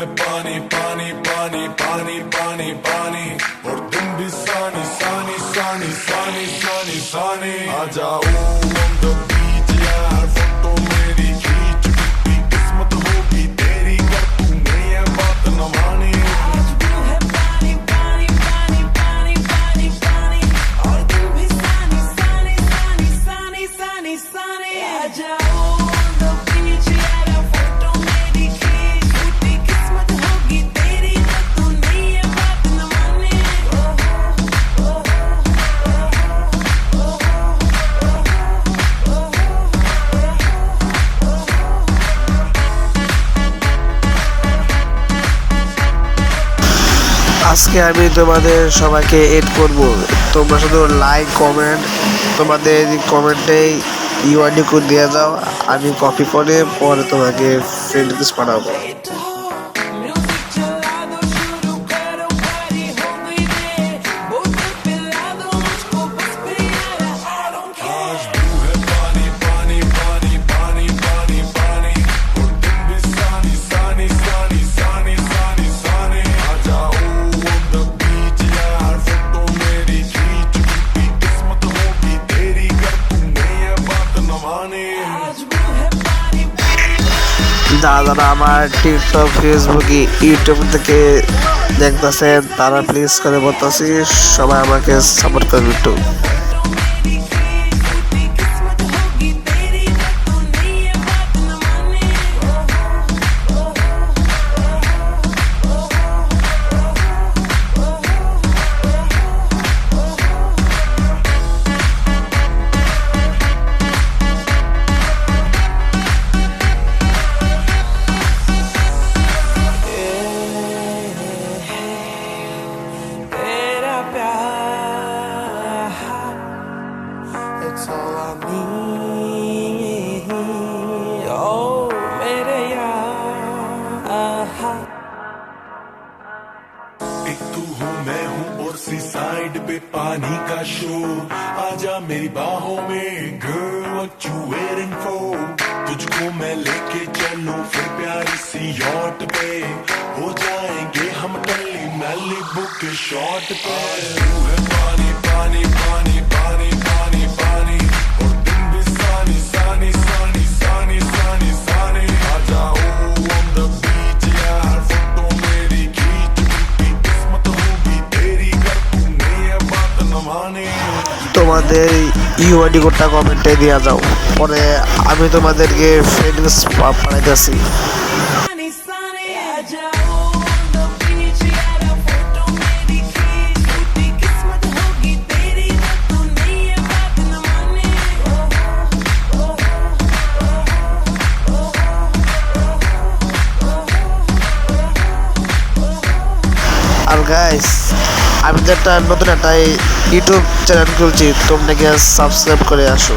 है पानी पानी पानी पानी पानी पानी और तुम भी सानी सानी सानी सानी सानी सानी आ जाओ on the beach यार फोटो मेरी खींच कितनी किस्मत होगी तेरी कर तूने ये बात न मानी আজকে আমি তোমাদের সবাইকে এড করব, তোমরা শুধু লাইক কমেন্ট, তোমাদের কমেন্টেই ইউআইডি কোড দিয়ে দাও, আমি কপি করে পরে তোমাকে ফ্রেন্ড রিকোয়েস্ট পাঠাবো। যারা আমার টিকটক ফেসবুক ইউটিউব থেকে দেখতেছেন তারা প্লিজ করে বলতেছি সবাই আমাকে সাপোর্ট করবে একটু। It's all I need. Oh, मेरे यार। एक तू हूँ मैं हूँ और सी साइड पे पानी का शो आजा मेरी बाहों में girl what you waiting for तुझको मैं लेके चलूं फिर प्यारी सी यॉट पे हो जाएंगे हम टल्ली मैलिबू के शॉट पे तू है पानी पानी पानी पानी पानी पानी और तुम भी सानी सानी सानी सानी सानी सानी आ जाओ on the beach यार फोटो मेरी खींच कितनी किस्मत होगी तेरी कर तूने ये बात न मानी তোমাদের ইউআইডি কোডটা কমেন্টে দিয়ে যাও, পরে আমি তোমাদেরকে ফ্রেন্ড রিকোয়েস্ট পাঠাইতেছি। আর গাইস আমি একটা নতুন একটা ইউটিউব চ্যানেল খুলছি, তোমরা গিয়ে সাবস্ক্রাইব করে আসো।